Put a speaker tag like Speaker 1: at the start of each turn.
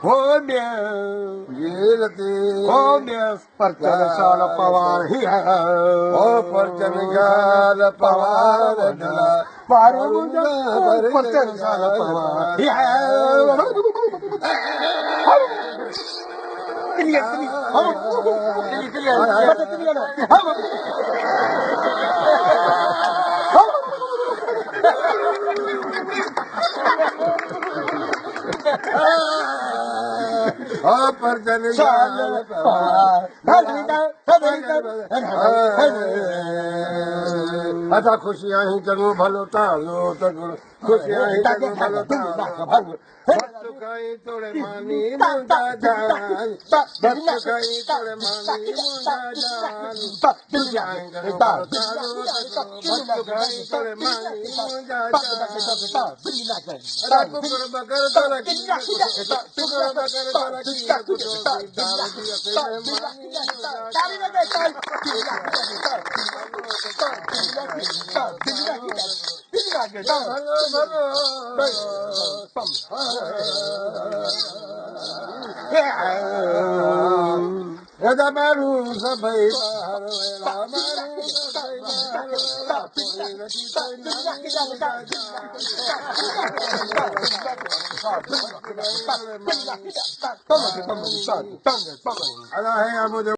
Speaker 1: हो में हो में परचन साल पवार ही है
Speaker 2: ओ परचन गाल पवार
Speaker 1: पारू परचन साल पवार ही
Speaker 2: ओ परचन गाल अच्छा खुशियां ही चलो भलो तालो तगड़ो खुशियां ही चलो भलो तालो बच्चुकाई तोड़े मानी मुंडा जान बच्चुकाई तोड़े मानी मुंडा जान खुशियां चलो भलो तालो बच्चुकाई तोड़े मानी मुंडा जान टुकड़ बकर तोड़ा की टुकड़ बकर तोड़ा की कुछो दाल दिया तेरे मानी मारू सभई मारू